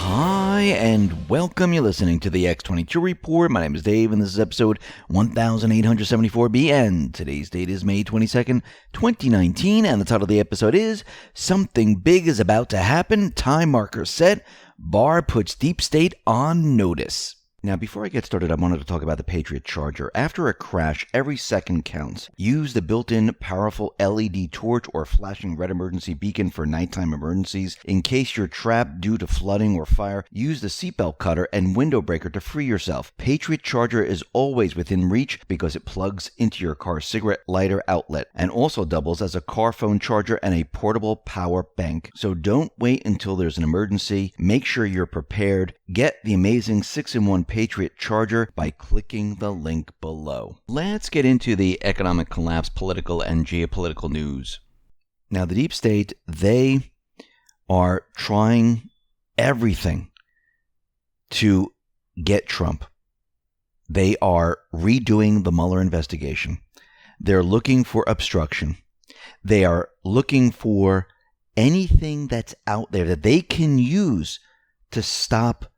Hi, and welcome. You're listening to the X22 Report. My name is Dave, and this is episode 1874B, and today's date is May 22nd, 2019, and the title of the episode is Something Big is About to Happen, Time Marker Set, Barr Puts Deep State on Notice. Now, before I get started, I wanted to talk about the Patriot Charger. After a crash, every second counts. Use the built-in powerful LED torch or flashing red emergency beacon for nighttime emergencies. In case you're trapped due to flooding or fire, use the seatbelt cutter and window breaker to free yourself. Patriot Charger is always within reach because it plugs into your car's cigarette lighter outlet and also doubles as a car phone charger and a portable power bank. So don't wait until there's an emergency. Make sure you're prepared. Get the amazing 6-in-1 Patriot Charger by clicking the link below. Let's get into the economic collapse, political and geopolitical news. Now, the deep state, they are trying everything to get Trump. They are redoing the Mueller investigation. They're looking for obstruction. They are looking for anything that's out there that they can use to stop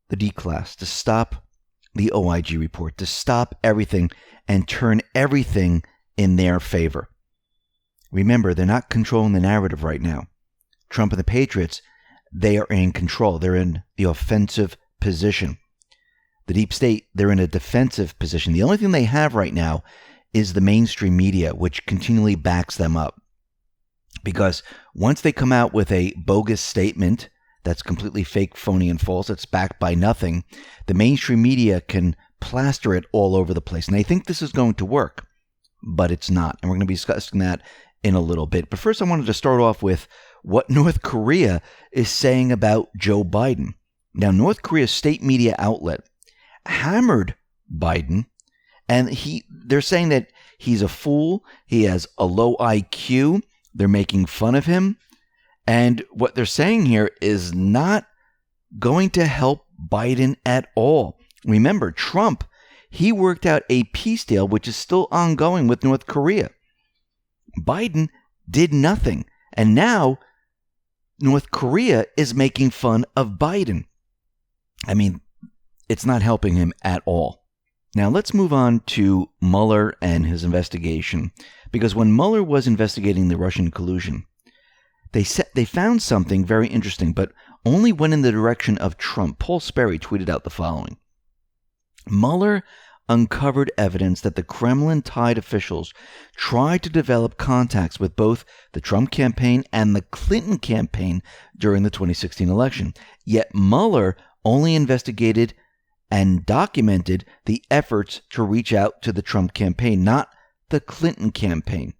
the Declass, to stop the OIG report, to stop everything and turn everything in their favor. Remember, they're not controlling the narrative right now. Trump and the Patriots, they are in control. They're in the offensive position. The deep state, they're in a defensive position. The only thing they have right now is the mainstream media, which continually backs them up. Because once they come out with a bogus statement that's completely fake, phony, and false, it's backed by nothing, the mainstream media can plaster it all over the place. And they think this is going to work, but it's not. And we're going to be discussing that in a little bit. But first, I wanted to start off with what North Korea is saying about Joe Biden. Now, North Korea's state media outlet hammered Biden, and they're saying that he's a fool, he has a low IQ, they're making fun of him. And what they're saying here is not going to help Biden at all. Remember, Trump, he worked out a peace deal, which is still ongoing with North Korea. Biden did nothing. And now North Korea is making fun of Biden. I mean, it's not helping him at all. Now, let's move on to Mueller and his investigation. Because when Mueller was investigating the Russian collusion, they found something very interesting, but only went in the direction of Trump. Paul Sperry tweeted out the following. Mueller uncovered evidence that the Kremlin-tied officials tried to develop contacts with both the Trump campaign and the Clinton campaign during the 2016 election. Yet Mueller only investigated and documented the efforts to reach out to the Trump campaign, not the Clinton campaign.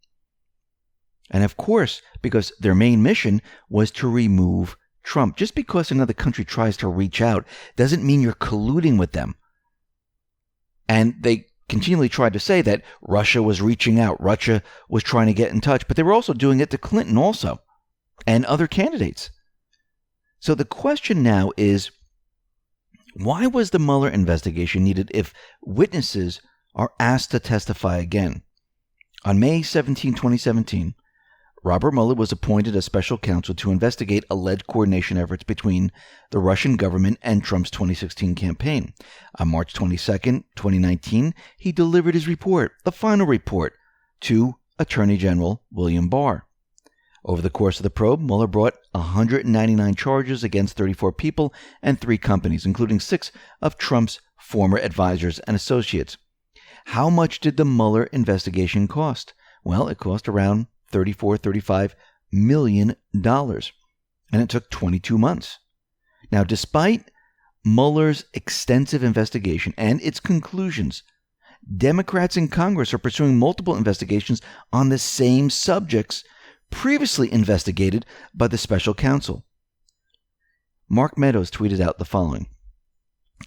And of course, because their main mission was to remove Trump. Just because another country tries to reach out doesn't mean you're colluding with them. And they continually tried to say that Russia was reaching out, Russia was trying to get in touch, but they were also doing it to Clinton also, and other candidates. So the question now is, why was the Mueller investigation needed if witnesses are asked to testify again? On May 17, 2017, Robert Mueller was appointed as special counsel to investigate alleged coordination efforts between the Russian government and Trump's 2016 campaign. On March 22, 2019, he delivered his report, the final report, to Attorney General William Barr. Over the course of the probe, Mueller brought 199 charges against 34 people and 3 companies, including 6 of Trump's former advisors and associates. How much did the Mueller investigation cost? Well, it cost around $35 million, and it took 22 months. Now, despite Mueller's extensive investigation and its conclusions, Democrats in Congress are pursuing multiple investigations on the same subjects previously investigated by the special counsel. Mark Meadows tweeted out the following: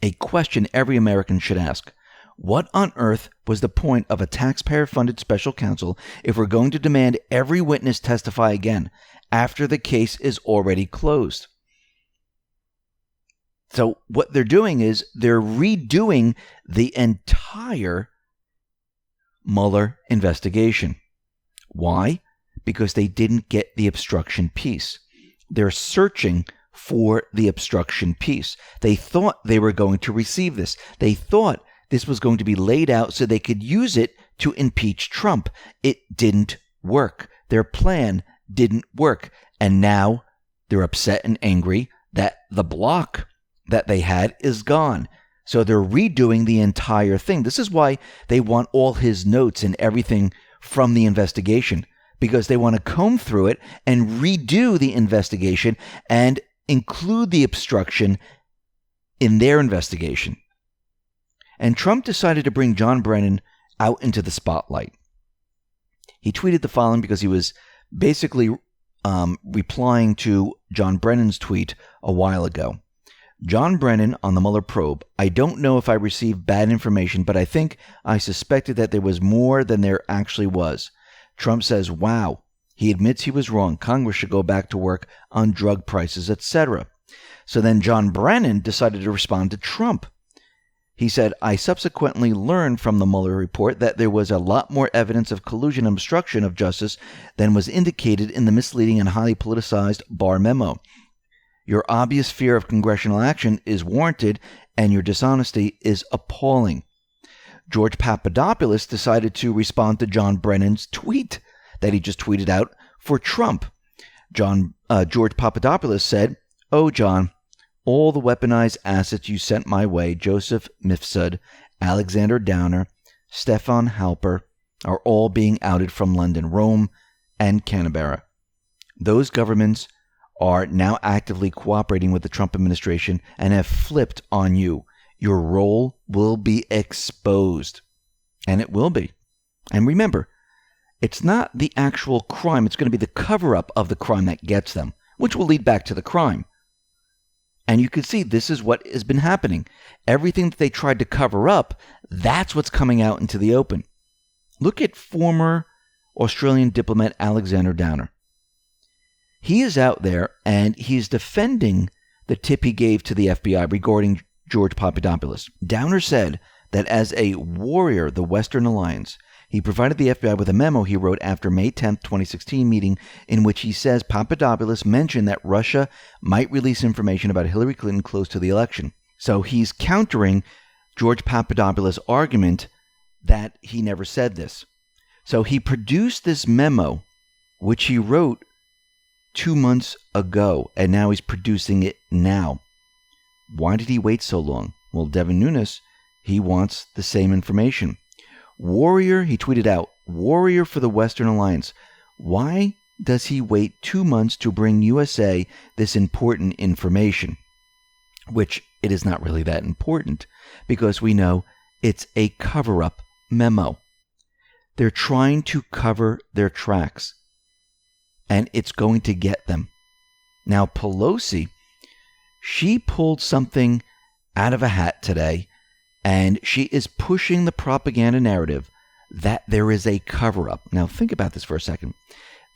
a question every American should ask. What on earth was the point of a taxpayer-funded special counsel if we're going to demand every witness testify again after the case is already closed? So what they're doing is they're redoing the entire Mueller investigation. Why? Because they didn't get the obstruction piece. They're searching for the obstruction piece. They thought they were going to receive this. They thought this was going to be laid out so they could use it to impeach Trump. It didn't work. Their plan didn't work. And now they're upset and angry that the block that they had is gone. So they're redoing the entire thing. This is why they want all his notes and everything from the investigation, because they want to comb through it and redo the investigation and include the obstruction in their investigation. And Trump decided to bring John Brennan out into the spotlight. He tweeted the following because he was basically replying to John Brennan's tweet a while ago. John Brennan on the Mueller probe. I don't know if I received bad information, but I think I suspected that there was more than there actually was. Trump says, wow. He admits he was wrong. Congress should go back to work on drug prices, etc. So then John Brennan decided to respond to Trump. He said, I subsequently learned from the Mueller report that there was a lot more evidence of collusion and obstruction of justice than was indicated in the misleading and highly politicized Barr memo. Your obvious fear of congressional action is warranted, and your dishonesty is appalling. George Papadopoulos decided to respond to John Brennan's tweet that he just tweeted out for Trump. George Papadopoulos said, oh, John, all the weaponized assets you sent my way, Joseph Mifsud, Alexander Downer, Stefan Halper, are all being outed from London, Rome, and Canberra. Those governments are now actively cooperating with the Trump administration and have flipped on you. Your role will be exposed. And it will be. And remember, it's not the actual crime. It's going to be the cover-up of the crime that gets them, which will lead back to the crime. And you can see this is what has been happening. Everything that they tried to cover up, that's what's coming out into the open. Look at former Australian diplomat Alexander Downer. He is out there and he's defending the tip he gave to the FBI regarding George Papadopoulos. Downer said that as a warrior of the Western Alliance, he provided the FBI with a memo he wrote after May 10, 2016 meeting in which he says Papadopoulos mentioned that Russia might release information about Hillary Clinton close to the election. So he's countering George Papadopoulos' argument that he never said this. So he produced this memo, which he wrote 2 months ago, and now he's producing it now. Why did he wait so long? Well, Devin Nunes, he wants the same information. Warrior, he tweeted out, warrior for the Western Alliance. Why does he wait 2 months to bring USA this important information? Which it is not really that important, because we know it's a cover-up memo. They're trying to cover their tracks, and it's going to get them. Now, Pelosi, she pulled something out of a hat today, and she is pushing the propaganda narrative that there is a cover-up. Now, think about this for a second.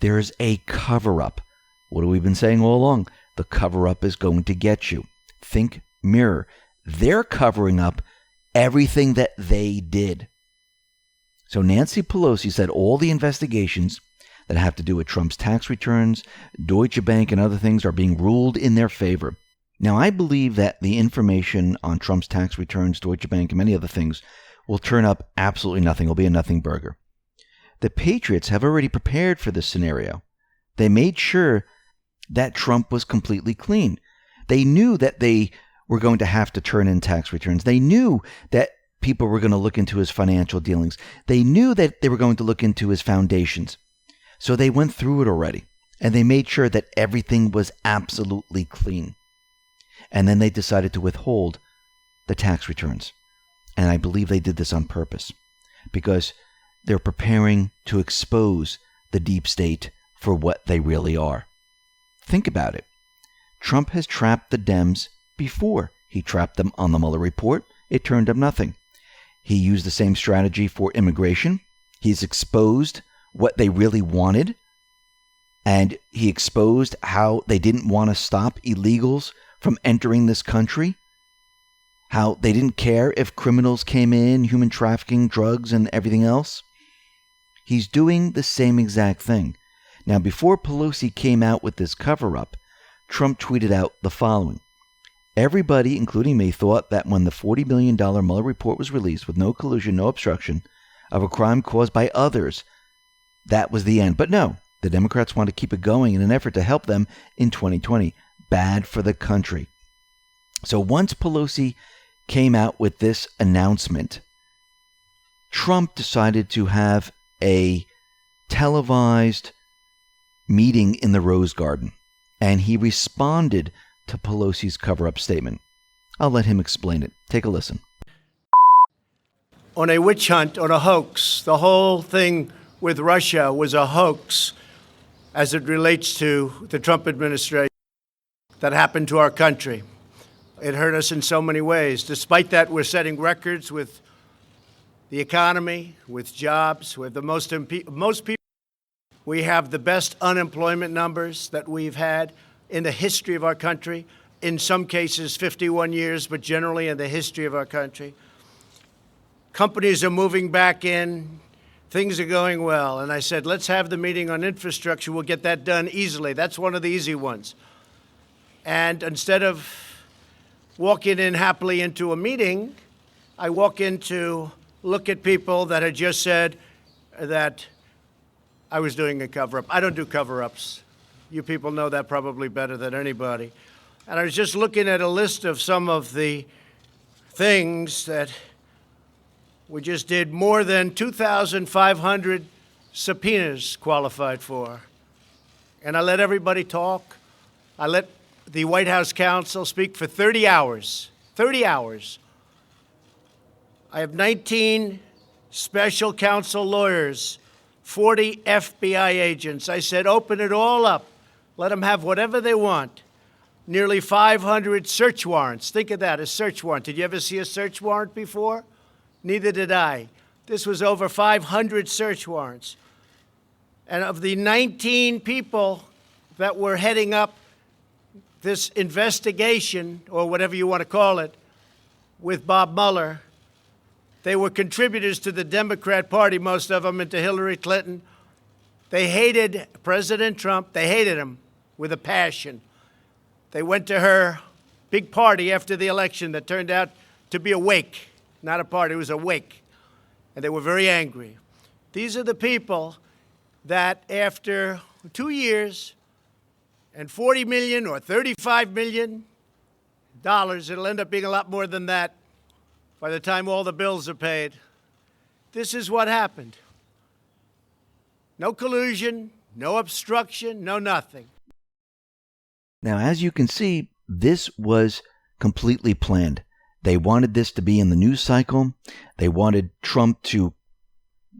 There is a cover-up. What have we been saying all along? The cover-up is going to get you. Think mirror. They're covering up everything that they did. So Nancy Pelosi said all the investigations that have to do with Trump's tax returns, Deutsche Bank, and other things are being ruled in their favor. Now, I believe that the information on Trump's tax returns, Deutsche Bank, and many other things will turn up absolutely nothing. It'll be a nothing burger. The Patriots have already prepared for this scenario. They made sure that Trump was completely clean. They knew that they were going to have to turn in tax returns. They knew that people were going to look into his financial dealings. They knew that they were going to look into his foundations. So they went through it already, and they made sure that everything was absolutely clean. And then they decided to withhold the tax returns. And I believe they did this on purpose, because they're preparing to expose the deep state for what they really are. Think about it. Trump has trapped the Dems before. He trapped them on the Mueller report. It turned up nothing. He used the same strategy for immigration. He's exposed what they really wanted, and he exposed how they didn't want to stop illegals from entering this country, how they didn't care if criminals came in, human trafficking, drugs, and everything else. He's doing the same exact thing. Now, before Pelosi came out with this cover-up, Trump tweeted out the following. Everybody, including me, thought that when the $40 billion Mueller report was released with no collusion, no obstruction of a crime caused by others, that was the end. But no, the Democrats want to keep it going in an effort to help them in 2020. Bad for the country. So once Pelosi came out with this announcement, Trump decided to have a televised meeting in the Rose Garden, and he responded to Pelosi's cover-up statement. I'll let him explain it. Take a listen. On a witch hunt, on a hoax. The whole thing with Russia was a hoax as it relates to the Trump administration that happened to our country. It hurt us in so many ways. Despite that, we're setting records with the economy, with jobs, with the most people. We have the best unemployment numbers that we've had in the history of our country. In some cases, 51 years, but generally in the history of our country. Companies are moving back in. Things are going well. And I said, let's have the meeting on infrastructure. We'll get that done easily. That's one of the easy ones. And instead of walking in happily into a meeting, I walk in to look at people that had just said that I was doing a cover-up. I don't do cover-ups. You people know that probably better than anybody. And I was just looking at a list of some of the things that we just did more than 2,500 subpoenas qualified for. And I let everybody talk. I let the White House counsel speak for 30 hours. 30 hours. I have 19 special counsel lawyers, 40 FBI agents. I said, open it all up. Let them have whatever they want. Nearly 500 search warrants. Think of that, a search warrant. Did you ever see a search warrant before? Neither did I. This was over 500 search warrants. And of the 19 people that were heading up this investigation, or whatever you want to call it, with Bob Mueller, they were contributors to the Democrat Party, most of them, and to Hillary Clinton. They hated President Trump. They hated him with a passion. They went to her big party after the election that turned out to be a wake. Not a party, it was a wake. And they were very angry. These are the people that after 2 years and $40 million or $35 million, it'll end up being a lot more than that by the time all the bills are paid. This is what happened. No collusion, no obstruction, no nothing. Now, as you can see, this was completely planned. They wanted this to be in the news cycle. They wanted Trump to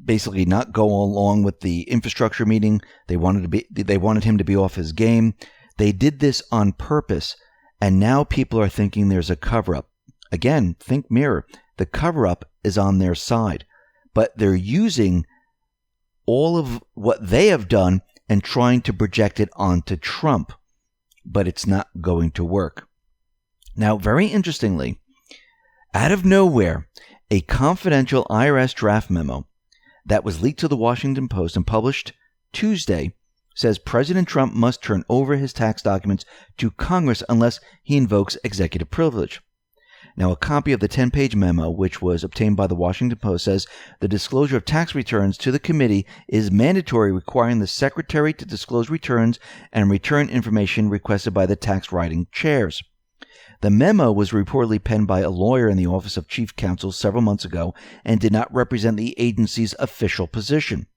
basically not go along with the infrastructure meeting. They wanted him to be off his game. They did this on purpose, and now people are thinking there's a cover-up. Again, think mirror. The cover-up is on their side, but they're using all of what they have done and trying to project it onto Trump, but it's not going to work. Now, very interestingly, out of nowhere, a confidential IRS draft memo that was leaked to the Washington Post and published Tuesday says President Trump must turn over his tax documents to Congress unless he invokes executive privilege. Now, a copy of the 10-page memo, which was obtained by the Washington Post, says the disclosure of tax returns to the committee is mandatory, requiring the secretary to disclose returns and return information requested by the tax writing chairs. The memo was reportedly penned by a lawyer in the Office of Chief Counsel several months ago and did not represent the agency's official position.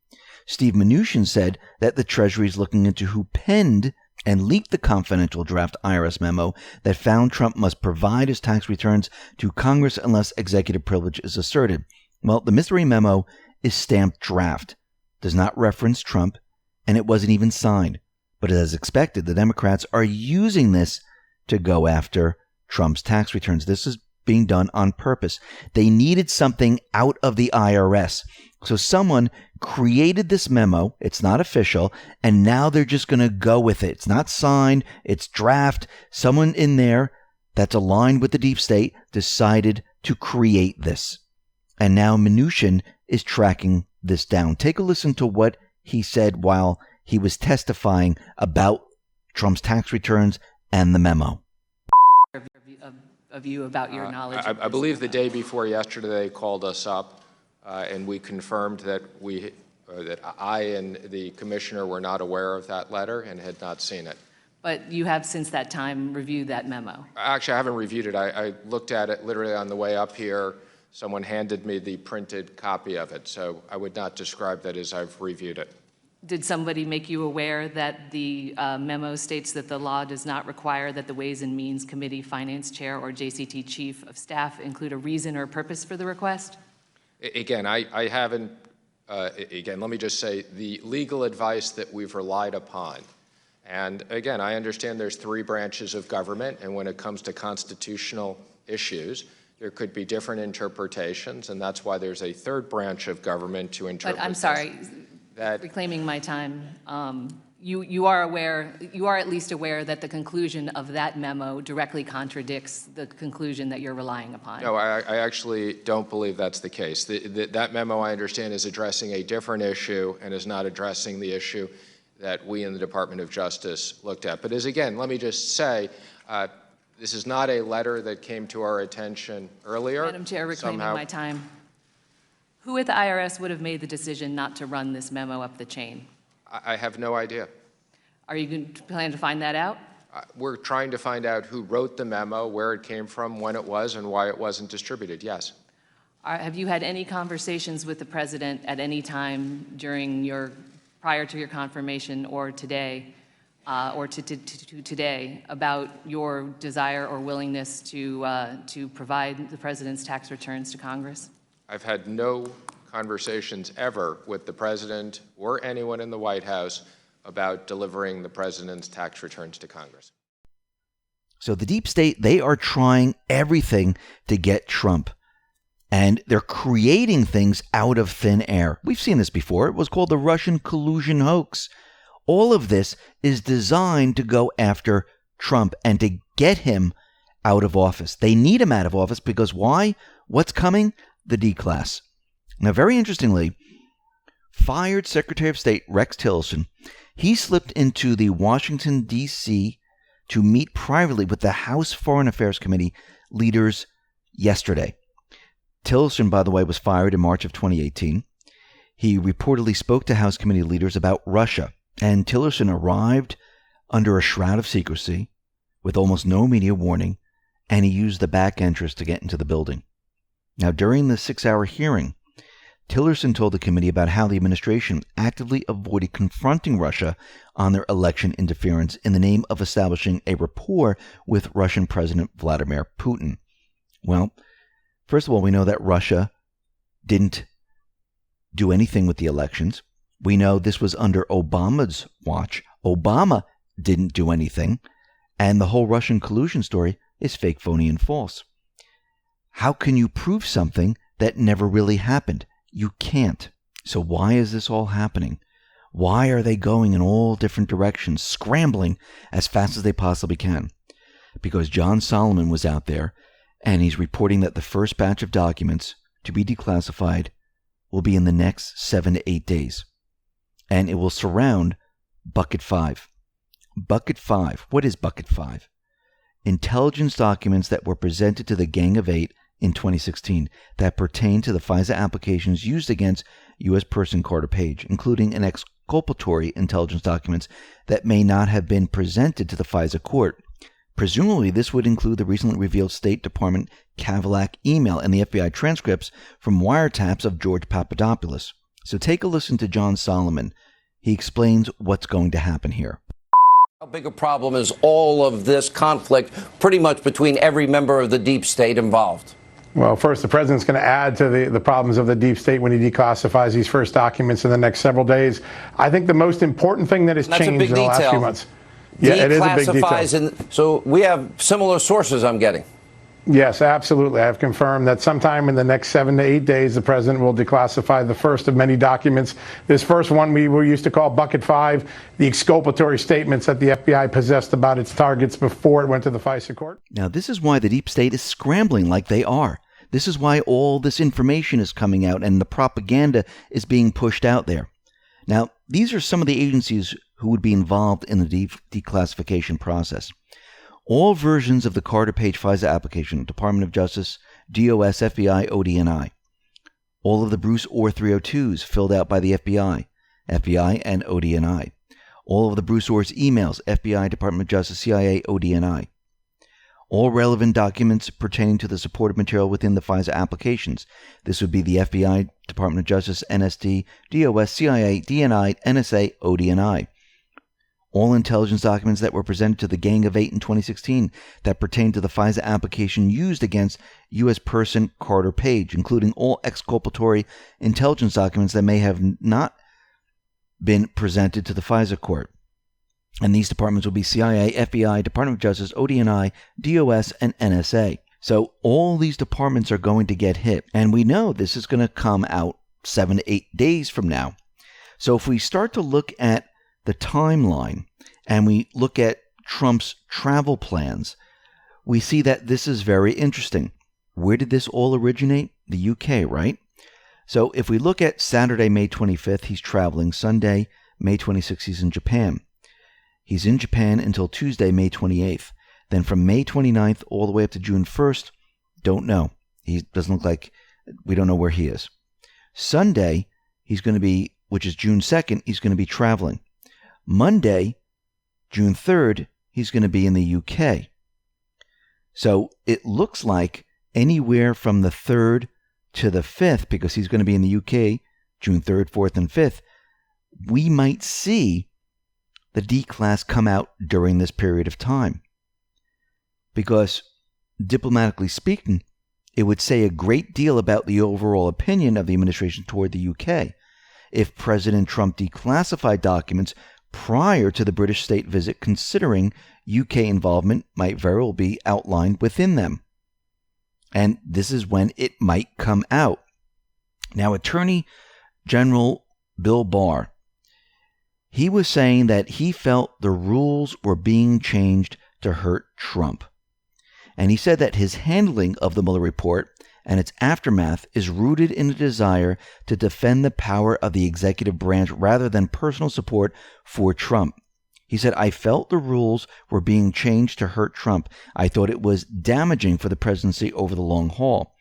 Steve Mnuchin said that the Treasury is looking into who penned and leaked the confidential draft IRS memo that found Trump must provide his tax returns to Congress unless executive privilege is asserted. Well, the mystery memo is stamped draft, does not reference Trump, and it wasn't even signed. But as expected, the Democrats are using this to go after Trump's tax returns. This is being done on purpose. They needed something out of the IRS. So someone created this memo. It's not official. And now they're just going to go with it. It's not signed. It's draft. Someone in there that's aligned with the deep state decided to create this. And now Mnuchin is tracking this down. Take a listen to what he said while he was testifying about Trump's tax returns and the memo. Of you about your knowledge. I believe the day before yesterday they called us up, and we confirmed that that I and the commissioner were not aware of that letter and had not seen it. But you have since that time reviewed that memo? Actually, I haven't reviewed it. I looked at it literally on the way up here. Someone handed me the printed copy of it, so I would not describe that as I've reviewed it. Did somebody make you aware that the memo states that the law does not require that the Ways and Means Committee Finance Chair or JCT Chief of Staff include a reason or purpose for the request? Again, I haven't, again, let me just say the legal advice that we've relied upon. And again, I understand there's 3 branches of government, and when it comes to constitutional issues, there could be different interpretations, and that's why there's a 3rd branch of government to interpret. But I'm sorry. Reclaiming my time, you are at least aware that the conclusion of that memo directly contradicts the conclusion that you're relying upon. No, I actually don't believe that's the case. That memo, I understand, is addressing a different issue and is not addressing the issue that we in the Department of Justice looked at. But again, let me just say, this is not a letter that came to our attention earlier. Madam Chair, reclaiming my time. Who at the IRS would have made the decision not to run this memo up the chain? I have no idea. Are you going to plan to find that out? We're trying to find out who wrote the memo, where it came from, when it was, and why it wasn't distributed, yes. Have you had any conversations with the President at any time prior to your confirmation or today, or to today, about your desire or willingness to provide the President's tax returns to Congress? I've had no conversations ever with the President or anyone in the White House about delivering the President's tax returns to Congress. So the deep state, they are trying everything to get Trump. And they're creating things out of thin air. We've seen this before. It was called the Russian collusion hoax. All of this is designed to go after Trump and to get him out of office. They need him out of office because why? What's coming? The Declass. Now, very interestingly, fired Secretary of State Rex Tillerson, he slipped into the Washington, D.C. to meet privately with the House Foreign Affairs Committee leaders yesterday. Tillerson, by the way, was fired in March of 2018. He reportedly spoke to House committee leaders about Russia, and Tillerson arrived under a shroud of secrecy with almost no media warning, and he used the back entrance to get into the building. Now, during the 6-hour hearing, Tillerson told the committee about how the administration actively avoided confronting Russia on their election interference in the name of establishing a rapport with Russian President Vladimir Putin. Well, first of all, we know that Russia didn't do anything with the elections. We know this was under Obama's watch. Obama didn't do anything. And the whole Russian collusion story is fake, phony, and false. How can you prove something that never really happened? You can't. So why is this all happening? Why are they going in all different directions, scrambling as fast as they possibly can? Because John Solomon was out there, and he's reporting that the first batch of documents to be declassified will be in the next 7 to 8 days. And it will surround Bucket 5. Bucket 5. What is Bucket 5? Intelligence documents that were presented to the Gang of Eight in 2016 that pertain to the FISA applications used against U.S. person Carter Page, including an exculpatory intelligence documents that may not have been presented to the FISA court. Presumably, this would include the recently revealed State Department Cadillac email and the FBI transcripts from wiretaps of George Papadopoulos. So take a listen to John Solomon. He explains what's going to happen here. How big a problem is all of this conflict pretty much between every member of the deep state involved? Well, first, the president's going to add to the problems of the deep state when he declassifies these first documents in the next several days. I think the most important thing that has changed in the last few months. Yeah, it is a big detail. So we have similar sources, I'm getting. Yes, absolutely. I have confirmed that sometime in the next 7 to 8 days, the president will declassify the first of many documents. This first one we were used to call Bucket 5, the exculpatory statements that the FBI possessed about its targets before it went to the FISA court. Now, this is why the deep state is scrambling like they are. This is why all this information is coming out and the propaganda is being pushed out there. Now, these are some of the agencies who would be involved in the declassification process. all versions of the Carter Page FISA application, Department of Justice, DOS, FBI, ODNI. All of the Bruce Orr 302s filled out by the FBI, and ODNI. All of the Bruce Orr's emails, FBI, Department of Justice, CIA, ODNI. All relevant documents pertaining to the supported material within the FISA applications. This would be the FBI, Department of Justice, NSD, DOS, CIA, DNI, NSA, ODNI. All intelligence documents that were presented to the Gang of Eight in 2016 that pertain to the FISA application used against U.S. person Carter Page, including all exculpatory intelligence documents that may have not been presented to the FISA court. And these departments will be CIA, FBI, Department of Justice, ODNI, DOS, and NSA. So all these departments are going to get hit. And we know this is going to come out 7 to 8 days from now. So if we start to look at the timeline and we look at Trump's travel plans, we see that this is very interesting. Where did this all originate? The UK, right? So if we look at Saturday, May 25th, he's traveling. Sunday, May 26th, he's in Japan. He's in Japan until Tuesday, May 28th. Then from May 29th all the way up to June 1st, don't know. He doesn't look like, we don't know where he is. Sunday, he's going to be, which is June 2nd, he's going to be traveling. Monday, June 3rd, he's going to be in the UK. So it looks like anywhere from the 3rd to the 5th, because he's going to be in the UK, June 3rd, 4th, and 5th, we might see the Declass come out during this period of time. Because, diplomatically speaking, it would say a great deal about the overall opinion of the administration toward the UK if President Trump declassified documents prior to the British state visit, considering UK involvement might very well be outlined within them. And this is when it might come out. Now, Attorney General Bill Barr, he was saying that he felt the rules were being changed to hurt Trump. And he said that his handling of the Mueller report and its aftermath is rooted in a desire to defend the power of the executive branch rather than personal support for Trump. He said, I felt the rules were being changed to hurt Trump. I thought it was damaging for the presidency over the long haul.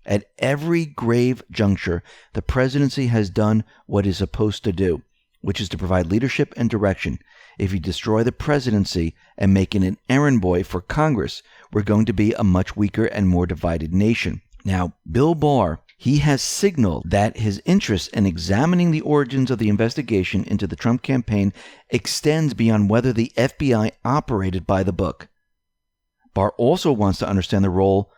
At every grave juncture, the presidency has done what it is supposed to do, which is to provide leadership and direction. If you destroy the presidency and make it an errand boy for Congress, we're going to be a much weaker and more divided nation. Now, Bill Barr, he has signaled that his interest in examining the origins of the investigation into the Trump campaign extends beyond whether the FBI operated by the book. Barr also wants to understand the role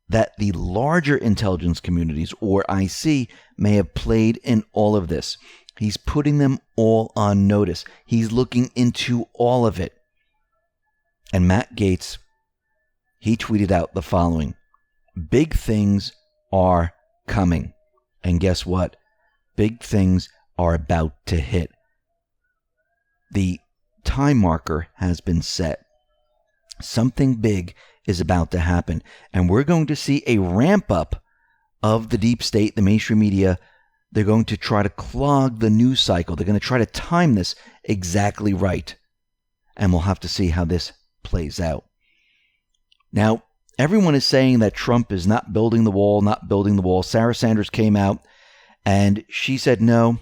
that the larger intelligence communities, or IC, may have played in all of this. He's putting them all on notice. He's looking into all of it. And Matt Gaetz, he tweeted out the following: big things are coming. And guess what? Big things are about to hit. The time marker has been set. Something big is about to happen. And we're going to see a ramp up of the deep state, the mainstream media. They're going to try to clog the news cycle. They're going to try to time this exactly right. And we'll have to see how this plays out. Now, everyone is saying that Trump is not building the wall. Sarah Sanders came out and she said, no,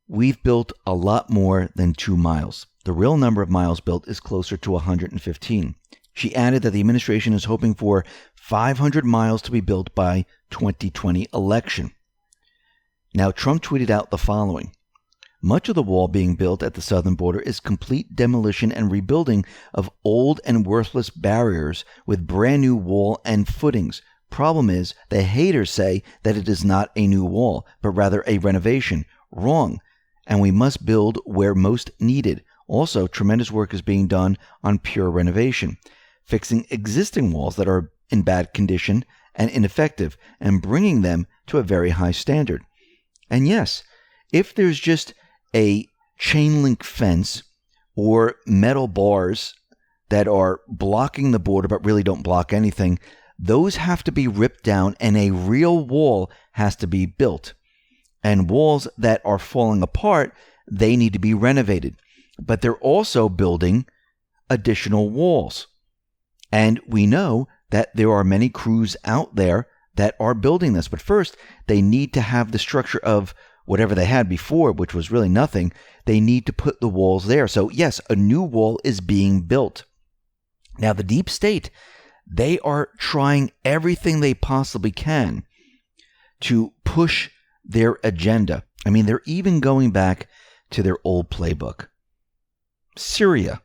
we've built a lot more than 2 miles. The real number of miles built is closer to 115. She added that the administration is hoping for 500 miles to be built by 2020 election. Now, Trump tweeted out the following: much of the wall being built at the southern border is complete demolition and rebuilding of old and worthless barriers with brand new wall and footings. Problem is, the haters say that it is not a new wall, but rather a renovation. Wrong. And we must build where most needed. Also, tremendous work is being done on pure renovation, fixing existing walls that are in bad condition and ineffective, and bringing them to a very high standard. And yes, if there's just a chain link fence or metal bars that are blocking the border but really don't block anything, those have to be ripped down and a real wall has to be built. And walls that are falling apart, they need to be renovated. But they're also building additional walls. And we know that there are many crews out there that are building this. But first, they need to have the structure of whatever they had before, which was really nothing. They need to put the walls there. So yes, a new wall is being built. Now, the deep state, they are trying everything they possibly can to push their agenda. I mean, they're even going back to their old playbook. Syria.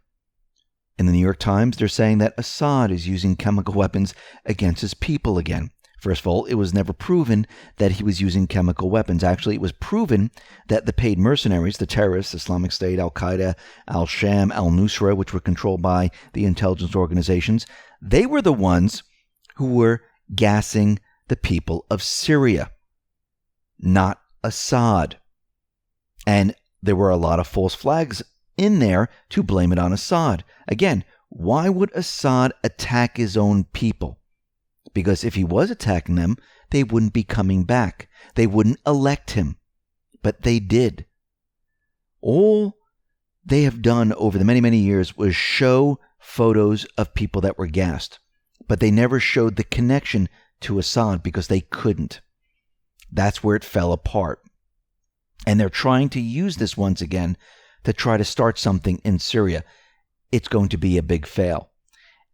In the New York Times, they're saying that Assad is using chemical weapons against his people again. First of all, it was never proven that he was using chemical weapons. Actually, it was proven that the paid mercenaries, the terrorists, Islamic State, Al-Qaeda, Al-Sham, Al-Nusra, which were controlled by the intelligence organizations, they were the ones who were gassing the people of Syria, not Assad. And there were a lot of false flags in there to blame it on Assad. Again, why would Assad attack his own people? Because if he was attacking them, they wouldn't be coming back. They wouldn't elect him. But they did. All they have done over the many, many years was show photos of people that were gassed. But they never showed the connection to Assad because they couldn't. That's where it fell apart. And they're trying to use this once again to try to start something in Syria. It's going to be a big fail.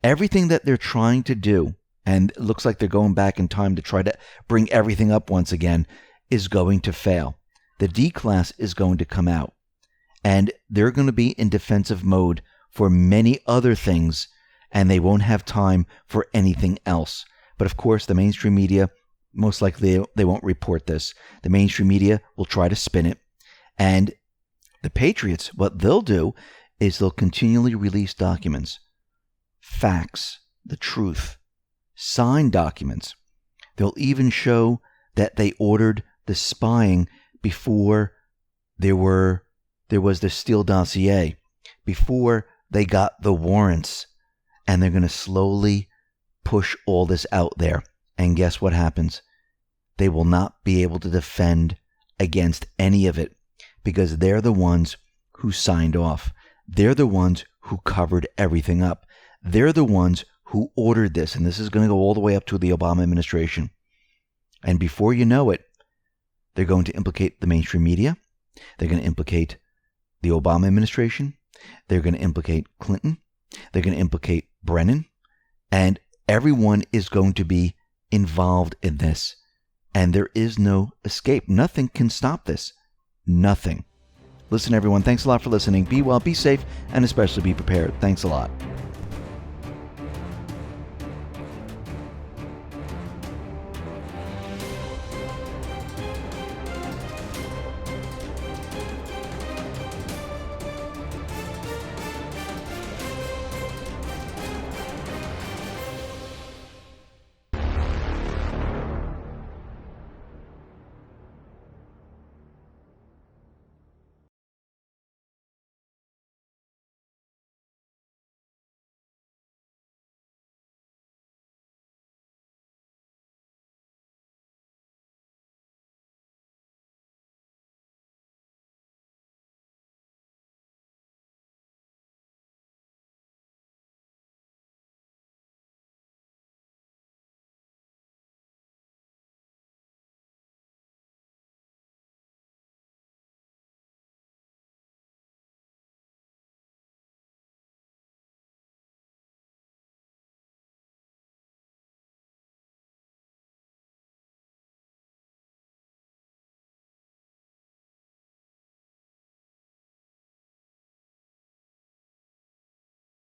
Everything that they're trying to do, and it looks like they're going back in time to try to bring everything up once again, is going to fail. The Declass is going to come out, and they're going to be in defensive mode for many other things, and they won't have time for anything else. But of course, the mainstream media, most likely they won't report this. The mainstream media will try to spin it, and the Patriots, what they'll do is they'll continually release documents, facts, the truth, signed documents. They'll even show that they ordered the spying before there was the Steele dossier, before they got the warrants. And they're going to slowly push all this out there. And guess what happens? They will not be able to defend against any of it because they're the ones who signed off. They're the ones who covered everything up. They're the ones who ordered this, and this is going to go all the way up to the Obama administration. And before you know it, they're going to implicate the mainstream media. They're going to implicate the Obama administration. They're going to implicate Clinton. They're going to implicate Brennan. And everyone is going to be involved in this. And there is no escape. Nothing can stop this. Nothing. Listen, everyone, thanks a lot for listening. Be well, be safe, and especially be prepared. Thanks a lot.